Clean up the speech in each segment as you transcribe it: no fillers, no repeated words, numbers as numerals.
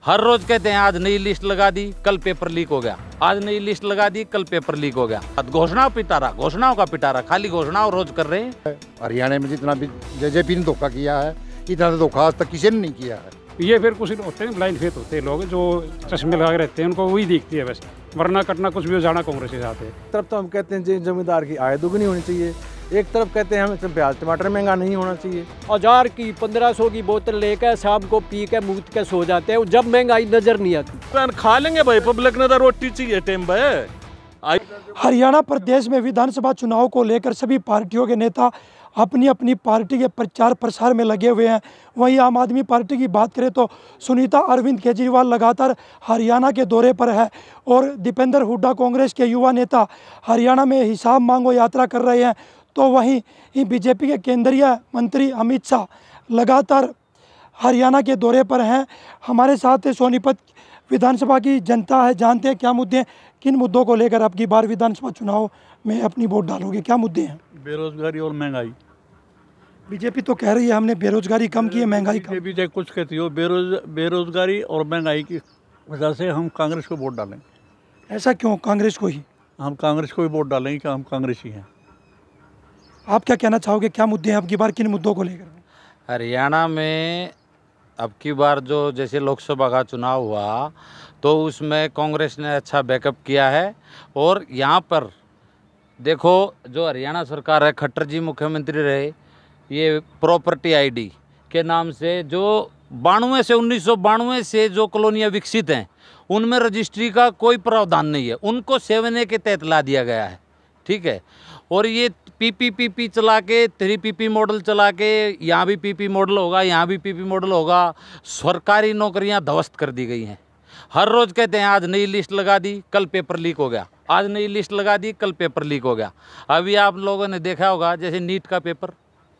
हर रोज कहते हैं आज नई लिस्ट लगा दी, कल पेपर लीक हो गया, आज नई लिस्ट लगा दी, कल पेपर लीक हो गया। घोषणाओं पिटारा, घोषणाओं का पिटारा, खाली घोषणाओं रोज कर रहे हैं। हरियाणा में जितना भी जेजेपी ने धोखा किया है, इतना धोखा आज तक किसी ने नहीं किया है। ये फिर कुछ होते हैं ब्लाइंड फेथ होते हैं लोग जो चश्मे लगा के रहते हैं, उनको वही दिखती है बस, वरना करना कुछ भी हो जाना कांग्रेस के साथ है। एक तरफ तो हम कहते हैं जमींदार की आय दुगनी होनी चाहिए, एक तरफ कहते हैं हमें प्याज टमाटर महंगा नहीं होना चाहिए। 1000 की 1500 की बोतल लेकर शाम को पी के मुफ्त के सो जाते हैं, जब महंगाई नजर नहीं आती। खा लेंगे भाई, पब्लिक ने तो रोटी चाहिए टाइम पे। हरियाणा प्रदेश में विधानसभा चुनाव को लेकर सभी पार्टियों के नेता अपनी अपनी पार्टी के प्रचार प्रसार में लगे हुए हैं। वहीं आम आदमी पार्टी की बात करें तो सुनीता अरविंद केजरीवाल लगातार हरियाणा के दौरे पर है और दीपेंद्र हुड्डा कांग्रेस के युवा नेता हरियाणा में हिसाब मांगो यात्रा कर रहे हैं। तो वहीं बीजेपी के केंद्रीय मंत्री अमित शाह लगातार हरियाणा के दौरे पर हैं। हमारे साथ सोनीपत विधानसभा की जनता है, जानते हैं क्या मुद्दे, किन मुद्दों को लेकर आपकी बार विधानसभा चुनाव में अपनी वोट डालोगे, क्या मुद्दे हैं? बेरोजगारी और महंगाई। बीजेपी तो कह रही है हमने बेरोजगारी कम की है, महंगाई कम। बीजेपी कुछ कहती हो, बेरोजगारी और महंगाई की वजह से हम कांग्रेस को वोट डालेंगे। ऐसा क्यों कांग्रेस को ही? हम कांग्रेस को ही वोट डालेंगे कि हम कांग्रेस ही हैं। आप क्या कहना चाहोगे, क्या मुद्दे हैं आपकी बार, किन मुद्दों को लेकर? हरियाणा में अब की बार जो जैसे लोकसभा का चुनाव हुआ तो उसमें कांग्रेस ने अच्छा बैकअप किया है। और यहाँ पर देखो जो हरियाणा सरकार है, खट्टर जी मुख्यमंत्री रहे, ये प्रॉपर्टी आईडी के नाम से जो 1992 से जो कॉलोनियाँ विकसित हैं उनमें रजिस्ट्री का कोई प्रावधान नहीं है, उनको 7A के तहत ला दिया गया है। ठीक है, और ये पीपीपीपी चला के 3PP मॉडल चला के, यहाँ भी पीपी मॉडल होगा, यहाँ भी पीपी मॉडल होगा, सरकारी नौकरियाँ ध्वस्त कर दी गई हैं। हर रोज़ कहते हैं आज नई लिस्ट लगा दी, कल पेपर लीक हो गया, आज नई लिस्ट लगा दी, कल पेपर लीक हो गया। अभी आप लोगों ने देखा होगा जैसे नीट का पेपर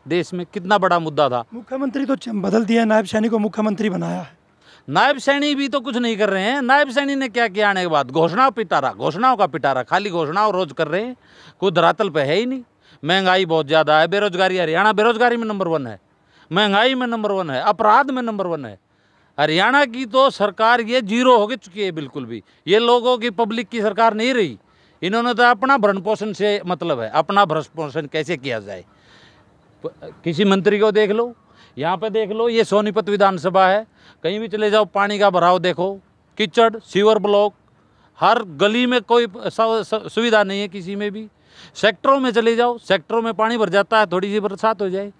देश में कितना बड़ा मुद्दा था। मुख्यमंत्री तो बदल दिया, नायब सैनी को मुख्यमंत्री बनाया है। नायब सैनी भी तो कुछ नहीं कर रहे हैं। नायब सैनी ने क्या किया आने के बाद? घोषणाओं पिटारा, घोषणाओं का पिटारा, खाली घोषणाओं रोज कर रहे हैं, कोई धरातल पे है ही नहीं। महंगाई बहुत ज़्यादा है, बेरोजगारी, हरियाणा बेरोजगारी में नंबर 1 है, महंगाई में नंबर 1 है, अपराध में नंबर 1 है। हरियाणा की तो सरकार ये जीरो हो चुकी है बिल्कुल भी। ये लोगों की पब्लिक की सरकार नहीं रही। इन्होंने तो अपना भरण पोषण से मतलब है, अपना भरण पोषण कैसे किया जाए। किसी मंत्री को देख लो, यहाँ पे देख लो, ये सोनीपत विधानसभा है, कहीं भी चले जाओ पानी का भराव देखो, कीचड़, सीवर ब्लॉक, हर गली में कोई सुविधा नहीं है किसी में भी। सेक्टरों में चले जाओ, सेक्टरों में पानी भर जाता है, थोड़ी सी बरसात हो जाए।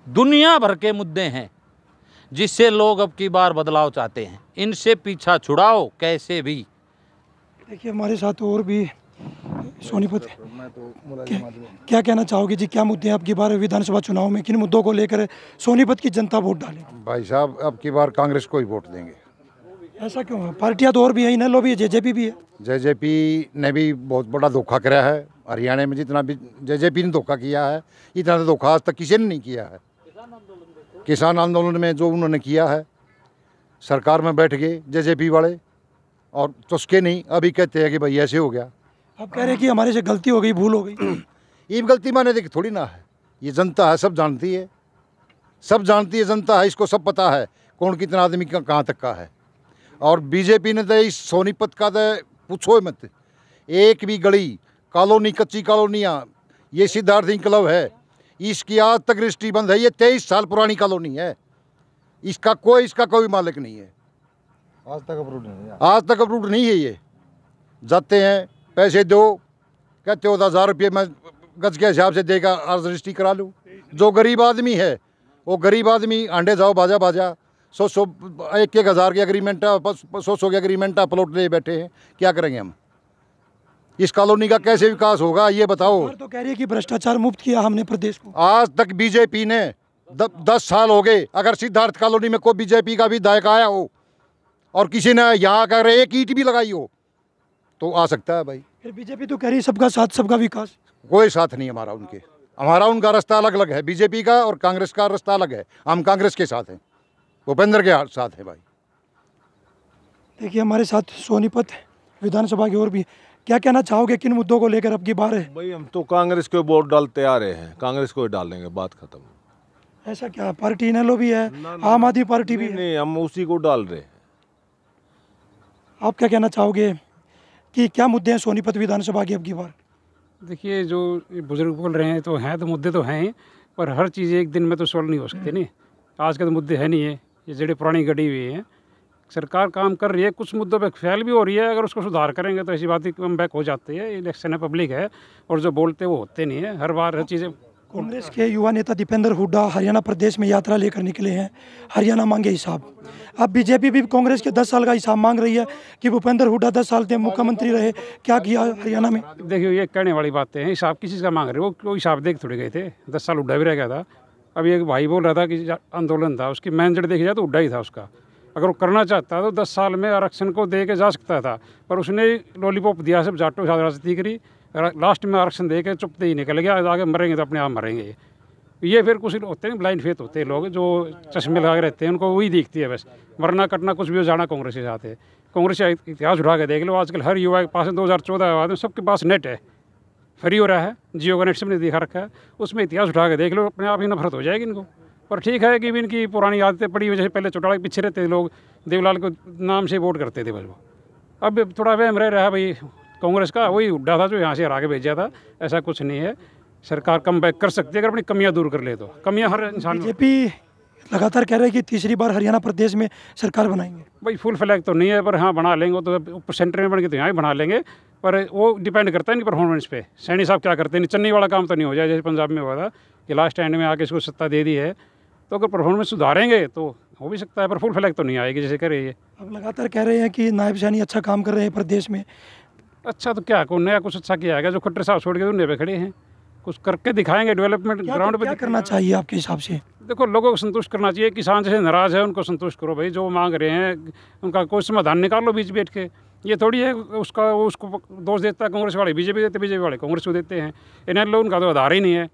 दुनिया भर के मुद्दे हैं जिससे लोग अब की बार बदलाव चाहते हैं, इनसे पीछा छुड़ाओ कैसे भी। देखिए हमारे साथ और भी सोनीपत क्या कहना चाहोगे जी, क्या मुद्दे हैं आपकी बार विधानसभा चुनाव में, किन मुद्दों को लेकर सोनीपत की जनता वोट डाले? भाई साहब अब की बार कांग्रेस को ही वोट देंगे। ऐसा क्यों है? पार्टियां तो और भी है, इनेलो भी है, जेजेपी भी है। जेजेपी ने भी बहुत बड़ा धोखा करा है। हरियाणा में जितना भी जेजेपी ने धोखा किया है, इतना धोखा आज तक किसी ने नहीं किया है। किसान आंदोलन में जो उन्होंने किया है, सरकार में बैठ गए जेजेपी वाले और चुस्के नहीं, अभी कहते हैं कि भाई ऐसे हो गया। अब कह रहे हैं कि हमारे से गलती हो गई, भूल हो गई। ये गलती माने देखी थोड़ी ना है, ये जनता है, सब जानती है, सब जानती है जनता है, इसको सब पता है कौन कितना आदमी का कहाँ तक का है। और बीजेपी ने तो इस सोनीपत का तो पूछो मत, एक भी गली कॉलोनी, कच्ची कॉलोनियाँ, ये सिद्धार्थ क्लब है, इसकी आज तक रजिस्ट्री बंद है। ये 23 साल पुरानी कॉलोनी है, इसका कोई मालिक नहीं है, आज तक अप्रूव्ड नहीं है। ये जाते हैं पैसे दो, कहते हो 1000 रुपये मैं गज के हिसाब से देगा, आज रजिस्ट्री करा लूँ। जो गरीब आदमी है वो गरीब आदमी अंडे जाओ बाजा 1,000 के एग्रीमेंट, 100 के एग्रीमेंट प्लॉट ले बैठे हैं। क्या करेंगे हम? इस कॉलोनी का कैसे विकास होगा ये बताओ। तो कह रही है कि भ्रष्टाचार मुक्त किया हमने प्रदेश को। आज तक बीजेपी ने 10 साल हो गए, अगर सिद्धार्थ कॉलोनी में कोई बीजेपी का विधायक आया हो और किसी ने यहाँ अगर एक ईंट भी लगाई हो तो आ सकता है भाई। फिर बीजेपी तो कह रही है सबका साथ सबका विकास। कोई साथ नहीं हमारा उनके, हमारा उनका रास्ता अलग अलग है। बीजेपी का और कांग्रेस का रास्ता अलग है। हम कांग्रेस के साथ हैं, भूपेंद्र के साथ है भाई। देखिए हमारे साथ सोनीपत विधानसभा की और भी, क्या कहना चाहोगे, किन मुद्दों को लेकर अब की बार है? भाई हम तो कांग्रेस को वोट डालते आ रहे हैं, कांग्रेस को ही डालेंगे, बात खत्म। ऐसा क्या? पार्टी इनेलो भी है, आम आदमी पार्टी भी है। नहीं, हम उसी को डाल रहे हैं। आप क्या कहना चाहोगे कि क्या मुद्दे हैं सोनीपत विधानसभा की अब की बार? देखिए, जो ये बुजुर्ग बोल रहे हैं तो हैं, तो मुद्दे तो हैं ही, पर हर चीज़ एक दिन में तो सॉल्व नहीं हो सकती नहीं। आज के तो मुद्दे है नहीं है, ये जड़ें पुरानी गड़ी हुई हैं। सरकार काम कर रही है, कुछ मुद्दों पे फेल भी हो रही है, अगर उसको सुधार करेंगे तो ऐसी बात ही कम बैक हो जाती है। इलेक्शन है, पब्लिक है, और जो बोलते हैं वो होते नहीं है। हर बार हर चीज़ें कांग्रेस के युवा नेता दीपेंद्र हुड्डा हरियाणा प्रदेश में यात्रा लेकर निकले हैं। हरियाणा मांगे हिसाब। अब बीजेपी भी कांग्रेस के 10 साल का हिसाब मांग रही है कि भूपेंद्र हुड्डा 10 साल से मुख्यमंत्री रहे, क्या किया हरियाणा में? देखिए, ये कहने वाली बातें हैं। हिसाब किसी का मांग रहे हो? वो हिसाब देख थोड़े गए थे। 10 साल हुड्डा भी रह गया था। अभी एक भाई बोल रहा था कि आंदोलन था, उसकी मेन जड़ देखी जाए तो हुड्डा ही था उसका। अगर वो करना चाहता तो 10 साल में आरक्षण को दे के जा सकता था, पर उसने लॉलीपॉप दिया, सब जाटों के साथ राजनीति करी, लास्ट में आरक्षण दे के चुपते ही निकल गया। आगे मरेंगे तो अपने आप मरेंगे। ये फिर कुछ होते हैं ब्लाइंड फेथ होते हैं लोग, जो चश्मे लगा के रहते हैं, उनको वही दिखती है बस। मरना कटना कुछ भी हो जाना कांग्रेस के साथ है। कांग्रेस का इतिहास उठा के देख लो, आजकल हर युवा के पास 2014 के बाद में सबके पास नेट है, फ्री हो रहा है, जियो का नेट सबने दिखा रखा है। उसमें इतिहास उठा के देख लो, अपने आप ही नफरत हो जाएगी इनको। पर ठीक है कि इनकी पुरानी आदतें पड़ी हुई, जैसे पहले चौटाला के पीछे रहते थे लोग, देवलाल को नाम से वोट करते थे बस वो। अब थोड़ा वहम रह रहा है भाई कांग्रेस का, वही हुड्डा था जो यहाँ से हरा के भेजा था। ऐसा कुछ नहीं है, सरकार कम बैक कर सकती है अगर अपनी कमियां दूर कर ले तो। कमियां हर इंसान में। बीजेपी लगातार कह रही है कि तीसरी बार हरियाणा प्रदेश में सरकार बनाएंगे। भाई फुल फ्लैग तो नहीं है, पर हाँ बना लेंगे तो ऊपर सेंटर में बन के तो यहाँ ही बना लेंगे, पर वो डिपेंड करता है इनकी परफॉर्मेंस पे। सैनी साहब क्या करते हैं, चन्नी वाला काम तो नहीं हो जाए जैसे पंजाब में हुआ था कि लास्ट एंड में आके इसको सत्ता दे दी है। तो अगर परफॉर्मेंस सुधारेंगे तो हो भी सकता है, पर फुल फ्लैग तो नहीं आएगी जैसे कर रही है। अब लगातार कह रहे हैं कि नायब सैनी अच्छा काम कर रहे हैं प्रदेश में। अच्छा तो क्या कौन नया कुछ अच्छा किया है? जो खट्टर साहब छोड़ के उन्हें पे खड़े हैं, कुछ करके दिखाएंगे डेवलपमेंट ग्राउंड पे। क्या करना चाहिए आपके हिसाब से? देखो, लोगों को संतुष्ट करना चाहिए। किसान जैसे नाराज़ है उनको संतुष्ट करो भाई, जो मांग रहे हैं उनका कोई समाधान निकालो बीच बैठ के। ये थोड़ी है उसको दोष देता है कांग्रेस वाले बीजेपी देते, बीजेपी वाले कांग्रेस को देते हैं। इन्हें लोग उनका तो आधार ही नहीं है,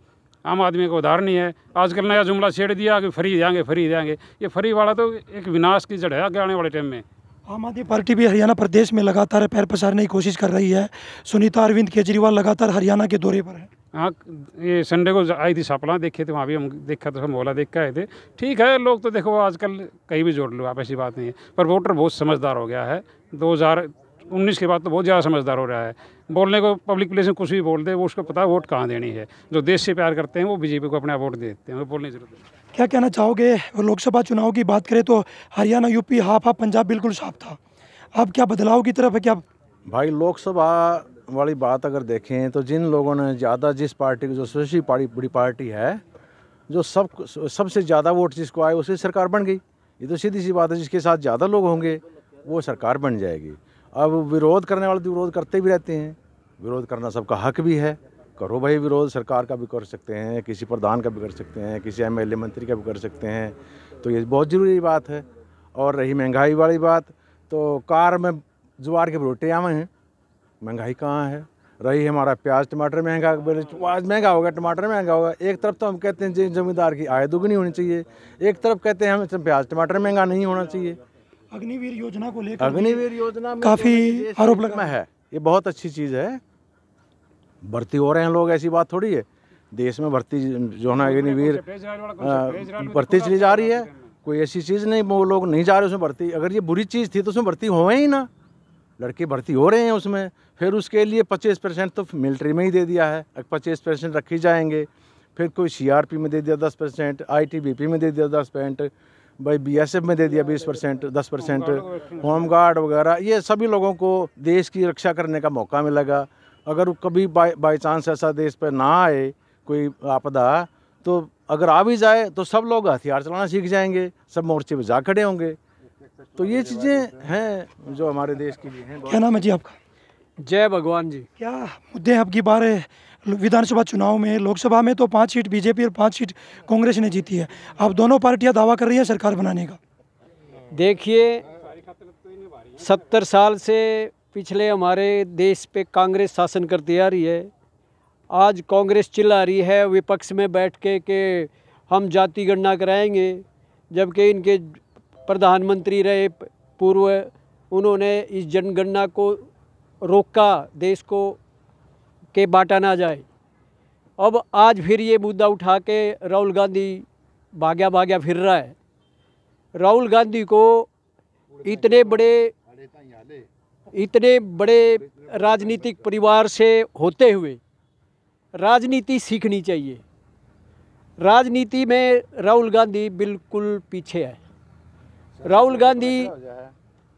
आम आदमी का उधार नहीं है। आजकल नया जुमला छेड़ दिया कि फ्री देंगे फ्री देंगे। ये फ्री वाला तो एक विनाश की जड़ है आगे आने वाले टाइम में। आम आदमी पार्टी भी हरियाणा प्रदेश में लगातार पैर पसारने की कोशिश कर रही है। सुनीता अरविंद केजरीवाल लगातार हरियाणा के दौरे पर है। हाँ, ये संडे को आई थी सापला, देखे थे वहाँ भी हम, देखा तो हम बोला देख के आए थे। ठीक है, लोग तो देखो आजकल कहीं भी जोड़ लो आप, ऐसी बात नहीं है। पर वोटर बहुत समझदार हो गया है। 2019 के बाद तो बहुत ज़्यादा समझदार हो रहा है। बोलने को पब्लिक प्लेस में कुछ भी बोल दे, वो उसको पता है वोट कहाँ देनी है। जो देश से प्यार करते हैं वो बीजेपी को अपना वोट देते हैं, वो बोलने की जरूरत है। क्या कहना चाहोगे? लोकसभा चुनाव की बात करें तो Haryana, UP half half, Punjab बिल्कुल साफ था। अब क्या बदलाव की तरफ है क्या? भाई लोकसभा वाली बात अगर देखें तो जिन लोगों ने ज़्यादा, जिस पार्टी की जो सबसे बड़ी पार्टी है, जो सबसे ज़्यादा वोट जिसको आए उसकी सरकार बन गई। ये तो सीधी सी बात है, जिसके साथ ज़्यादा लोग होंगे वो सरकार बन जाएगी। अब विरोध करने वाले तो विरोध करते भी रहते हैं, विरोध करना सबका हक भी है, करो भाई विरोध। सरकार का भी कर सकते हैं, किसी प्रधान का भी कर सकते हैं, किसी एमएलए मंत्री का भी कर सकते हैं, तो ये बहुत ज़रूरी बात है। और रही महंगाई वाली बात, तो कार में ज्वार के भुट्टे आवे हैं, महंगाई कहाँ है? रही हमारा प्याज टमाटर महंगा, आज महंगा होगा, टमाटर महंगा होगा। एक तरफ तो हम कहते हैं जमींदार की आय दुगनी होनी चाहिए, एक तरफ कहते हैं हमें प्याज टमाटर महंगा नहीं होना चाहिए। अग्निवीर योजना को लेकर अग्निवीर योजना में काफ़ी आरोप लगा है, ये बहुत अच्छी चीज़ है। भर्ती हो रहे हैं लोग, ऐसी बात थोड़ी है। देश में भर्ती जो है ना, अग्निवीर भर्ती चली जा रही है, कोई ऐसी चीज़ नहीं वो लोग नहीं जा रहे उसमें भर्ती। अगर ये बुरी चीज़ थी तो उसमें भर्ती हो ही ना, लड़के भर्ती हो रहे हैं उसमें। फिर उसके लिए 25% तो मिलिट्री में ही दे दिया है, 25% रखी जाएंगे। फिर कोई सीआरपी में दे दिया 10%, आईटीबीपी में दे दिया 10%, भाई बीएसएफ में दे दिया 20%, 10%, होमगार्ड वगैरह। ये सभी लोगों को देश की रक्षा करने का मौका मिलेगा। अगर कभी बाई चांस ऐसा देश पर ना आए कोई आपदा, तो अगर आ भी जाए तो सब लोग हथियार चलाना सीख जाएंगे, सब मोर्चे पे जा खड़े होंगे। तो ये चीज़ें हैं जो हमारे देश के लिए हैं। क्या नाम है जी आपका? जय भगवान जी। क्या मुद्दे अब की बार विधानसभा चुनाव में? लोकसभा में तो 5 सीट बीजेपी और 5 सीट कांग्रेस ने जीती है। अब दोनों पार्टियां दावा कर रही हैं सरकार बनाने का। देखिए, 70 साल से पिछले हमारे देश पे कांग्रेस शासन करती आ रही है। आज कांग्रेस चिल्ला रही है विपक्ष में बैठ के कि हम जाति गणना कराएंगे, जबकि इनके प्रधानमंत्री रहे पूर्व, उन्होंने इस जनगणना को रोका, देश को के बांटा ना जाए। अब आज फिर ये मुद्दा उठा के राहुल गांधी भाग्या फिर रहा है। राहुल गांधी को इतने बड़े इतने बड़े राजनीतिक परिवार से होते हुए राजनीति सीखनी चाहिए। राजनीति में राहुल गांधी बिल्कुल पीछे है। राहुल गांधी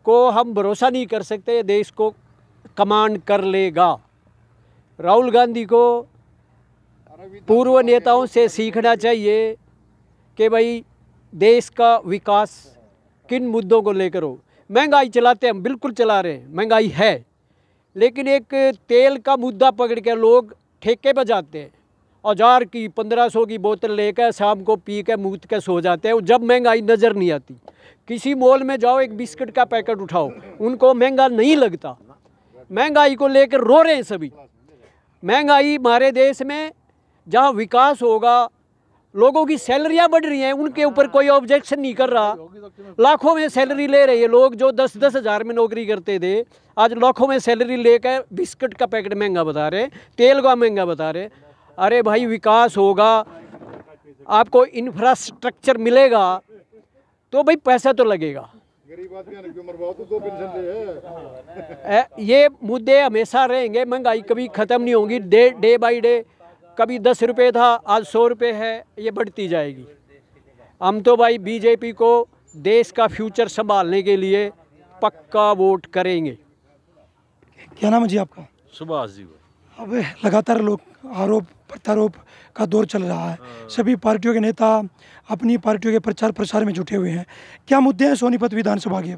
को हम भरोसा नहीं कर सकते देश को कमांड कर लेगा। राहुल गांधी को पूर्व नेताओं से सीखना चाहिए कि भाई देश का विकास किन मुद्दों को लेकर हो। महंगाई चलाते हम बिल्कुल चला रहे हैं, महंगाई है, लेकिन एक तेल का मुद्दा पकड़ के लोग ठेके पर जाते हैं, 1000 की 1500 की बोतल लेकर शाम को पी के मूत के सो जाते हैं। जब महंगाई नज़र नहीं आती, किसी मॉल में जाओ एक बिस्किट का पैकेट उठाओ, उनको महंगा नहीं लगता। महंगाई को लेकर रो रहे हैं सभी। महंगाई हमारे देश में जहाँ विकास होगा, लोगों की सैलरियाँ बढ़ रही हैं, उनके ऊपर कोई ऑब्जेक्शन नहीं कर रहा। लाखों में सैलरी ले रहे हैं लोग, जो 10-10 हज़ार में नौकरी करते थे आज लाखों में सैलरी लेकर बिस्किट का पैकेट महंगा बता रहे, तेल का महंगा बता रहे। अरे भाई विकास होगा, आपको इंफ्रास्ट्रक्चर मिलेगा तो भाई पैसा तो लगेगा। ये मुद्दे हमेशा रहेंगे, महंगाई कभी ख़त्म नहीं होगी। डे बाई डे कभी 10 रुपये था, आज 100 रुपये है, ये बढ़ती जाएगी। हम तो भाई बीजेपी को देश का फ्यूचर संभालने के लिए पक्का वोट करेंगे। क्या नाम है जी आपका? सुभाष जी। अब लगातार लोग आरोप प्रत्यारोप का दौर चल रहा है, सभी पार्टियों के नेता अपनी पार्टियों के प्रचार प्रसार में जुटे हुए हैं। क्या मुद्दे हैं सोनीपत विधानसभा के?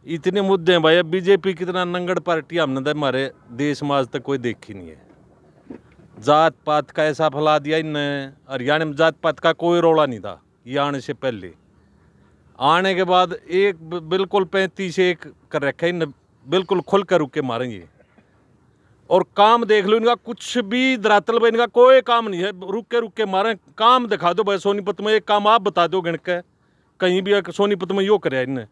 इतने मुद्दे हैं भाई। अब बीजेपी कितना नंगड़ पार्टी हमने तो हमारे देश में आज तक कोई देखी नहीं है। जात पात का ऐसा फैला दिया इनने। हरियाणा में जात पात का कोई रोड़ा नहीं था ये आने से पहले। आने के बाद एक बिल्कुल 35-1 कर रखा है इनने, बिल्कुल खुल कर रुक के मारेंगे। और काम देख लो इनका, कुछ भी धरातल पर इनका कोई काम नहीं है। रुक के मारें, काम दिखा दो भाई सोनीपत में, एक काम आप बता दो गण के, कहीं भी सोनीपत में यो करे इनने,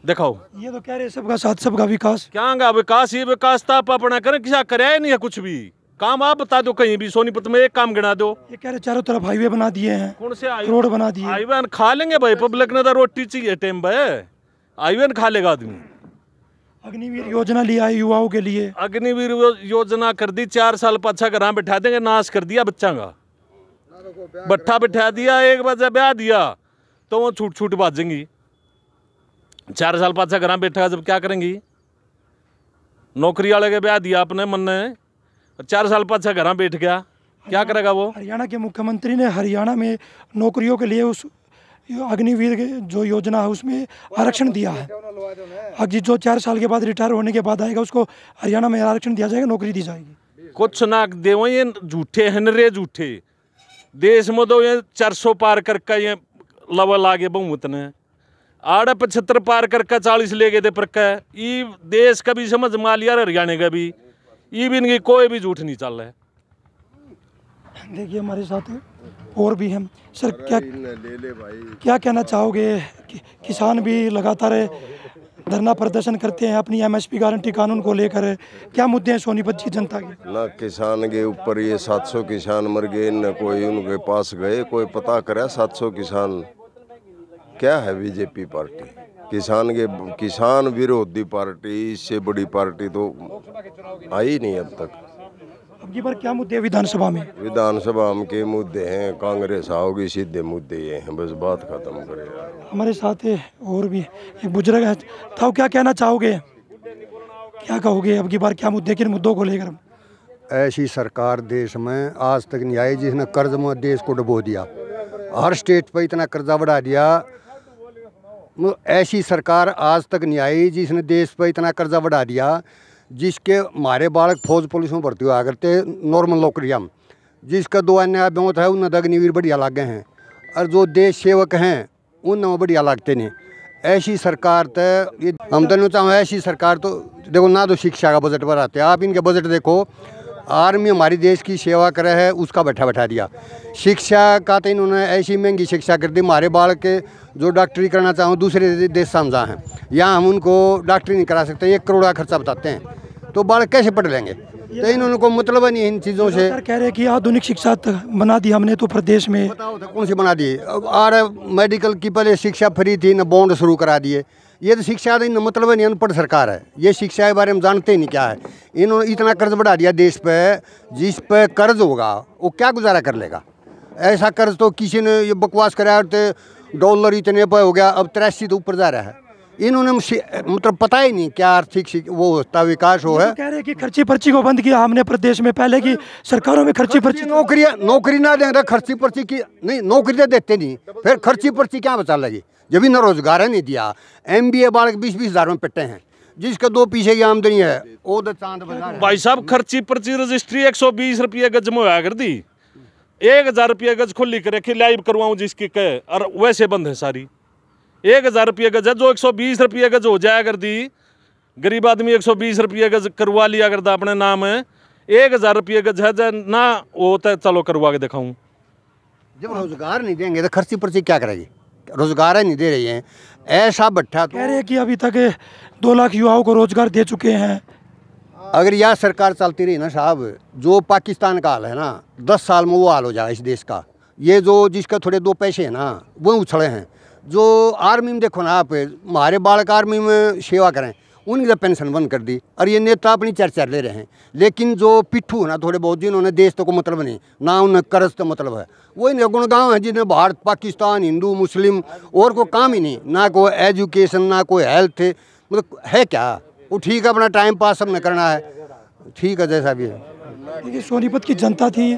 दिखाओ। ये तो कह रहे सबका साथ सबका विकास। क्या विकास? ये विकास तो आप अपना करें, किसा कराया नहीं है कुछ भी। काम आप बता दो कहीं भी सोनीपत में, एक काम गिना दो। ये कह रहे चारों तरफ हाईवे बना दिए हैं, कौन से रोड बना दिए। हाईवे खा लेंगे भाई, पब्लिक ने तो रोटी चाहिए टाइम पे, हाईवे खा लेगा आदमी। अग्निवीर योजना लिया है युवाओं के लिए। अग्निवीर योजना कर दी, 4 साल पाछा घर बैठा देंगे, नाश कर दिया बच्चा का। भट्ठा बैठा दिया, 1 बजे ब्याह दिया तो वो छूट बाजेंगी। 4 साल पाछा घर बैठा जब क्या करेंगी? नौकरी वाले के ब्याह दिया अपने मन ने, 4 साल पाछा घर बैठ गया, क्या करेगा वो? हरियाणा के मुख्यमंत्री ने हरियाणा में नौकरियों के लिए उस अग्निवीर जो योजना है उसमें आरक्षण दिया है। अभी जो 4 साल के बाद रिटायर होने के बाद आएगा उसको हरियाणा में आरक्षण दिया जाएगा, नौकरी दी जाएगी। कुछ ना दे, ये झूठे हनरे झूठे। देश में तो ये 400 पार करके ये लेवल आगे बहुमत ने 75 पार करके 40 ले गए थे पर ये देश का भी समझ मा लिया, हरियाणा का भी, ये भी इनकी कोई भी झूठ नहीं चल रहा है। देखिए हमारे साथ और भी हैं सर, क्या कहना चाहोगे? किसान भी लगातार धरना प्रदर्शन करते हैं अपनी एमएसपी गारंटी कानून को लेकर। क्या मुद्दे हैं सोनीपत की जनता के? ना किसान के ऊपर ये 700 किसान मर गए, न कोई उनके पास गए, कोई पता करे 700 किसान क्या है? बीजेपी पार्टी किसान विरोधी पार्टी, इससे बड़ी पार्टी तो आई नहीं अब तक। अब की बार क्या मुद्दे हैं विधानसभा में? विधानसभा में के मुद्दे हैं? कांग्रेस आओगी, सीधे मुद्दे ये हैं, बस बात खत्म करे। हमारे साथ और भी एक बुजुर्ग है, था क्या कहना चाहोगे? क्या कहोगे अब की बार क्या मुद्दे, किन मुद्दों को लेकर? ऐसी सरकार देश में आज तक नहीं आई जिसने कर्ज में देश को डुबो दिया। हर स्टेट पर इतना कर्जा बढ़ा दिया। ऐसी सरकार आज तक नहीं आई जिसने देश पर इतना कर्जा बढ़ा दिया। जिसके हमारे बालक फौज पुलिस में भर्ती हुआ करते नॉर्मल नौकरियाँ में, जिसका 2 अन्य बहुत है उन अग्निवीर बढ़िया लागे हैं, और जो देश सेवक हैं उन बढ़िया लागते नहीं। ऐसी सरकार तो ये हम तो चाहूँ, ऐसी सरकार तो देखो ना, तो शिक्षा का बजट बढ़ाते आप इनके बजट देखो। आर्मी हमारी देश की सेवा करे है, उसका बैठा दिया। शिक्षा का तो इन्होंने ऐसी महंगी शिक्षा कर दी, हमारे बालक के जो डॉक्टरी करना चाहो दूसरे देश समझा हैं, यहाँ हम उनको डॉक्टरी नहीं करा सकते। 1 करोड़ का खर्चा बताते हैं, तो बालक कैसे पढ़ लेंगे? तो इन्होंने को मतलब नहीं है इन चीज़ों से। कह रहे हैं कि आधुनिक शिक्षा बना दी हमने तो प्रदेश में। बताओ तो कौन सी बना दी? और मेडिकल की पहले शिक्षा फ्री थी, न बॉन्ड शुरू करा दिए। ये तो शिक्षा का मतलब नहीं, अनपढ़ सरकार है, ये शिक्षा के बारे में जानते ही नहीं क्या है। इन्होंने इतना कर्ज बढ़ा दिया देश पे, जिस पे कर्ज होगा वो क्या गुजारा कर लेगा। ऐसा कर्ज तो किसी ने ये बकवास कराया तो डॉलर इतने पे हो गया, अब 83 तो ऊपर जा रहा है। इन्होंने मतलब पता ही नहीं क्या आर्थिक वो होता विकास हो है। तो कह रहे हैं कि खर्ची पर्ची को बंद किया हमने प्रदेश में, पहले की सरकारों में खर्ची पर्ची, नौकरी ना देंगे, खर्ची पर्ची की नहीं, नौकरी तो देते नहीं, फिर खर्ची पर्ची क्या बचा लगी जब भी ना रोजगार नहीं दिया। MBA बालक 20-20 हज़ार में पिटे हैं, जिसका 2 पैसे की आमदनी है वो तो चांद बजा। भाई साहब खर्ची पर्ची रजिस्ट्री 120 रुपये गज में होया कर दी, 1000 रुपये गज खुली कर रखी, लाइव करवाऊँ जिसकी कहे, और वैसे बंद है सारी। 1000 रुपये गज है, जो 120 रुपये गज हो जाया कर दी, गरीब आदमी 120 रुपये गज करवा लिया करता अपने नाम है। 1000 रुपये गज है ना, वो तो चलो करवा के दिखाऊँ। जब रोजगार नहीं देंगे तो खर्ची पर्ची क्या करेगी, रोजगार ही नहीं दे रही हैं। ऐसा भट्ठा तो कह रहे हैं कि अभी तक 2 लाख युवाओं को रोजगार दे चुके हैं। अगर यह सरकार चलती रही ना साहब, जो पाकिस्तान का हाल है ना, 10 साल में वो हाल हो जाए इस देश का। ये जो जिसका थोड़े 2 पैसे हैं ना वो उछले हैं। जो आर्मी में देखो ना आप, हमारे बालक आर्मी में सेवा करें, उनकी तो पेंशन बंद कर दी, और ये नेता अपनी चर्चा ले रहे हैं। लेकिन जो पिट्ठू है ना थोड़े बहुत, जिन्होंने देश तो को मतलब नहीं ना, उन्हें कर्ज तो मतलब है, वही गुणगांव है जिन्हें भारत पाकिस्तान हिंदू मुस्लिम और कोई काम ही नहीं, ना कोई एजुकेशन ना कोई हेल्थ, मतलब है क्या। वो ठीक है, अपना टाइम पास सबने करना है, ठीक है जैसा भी है। देखिए सोनीपत की जनता थी,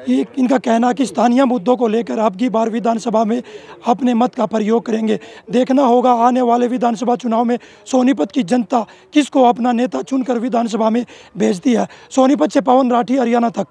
ये इनका कहना कि स्थानीय मुद्दों को लेकर अब की बार विधानसभा में अपने मत का प्रयोग करेंगे। देखना होगा आने वाले विधानसभा चुनाव में सोनीपत की जनता किसको अपना नेता चुनकर विधानसभा में भेजती है। सोनीपत से पवन राठी, हरियाणा तक।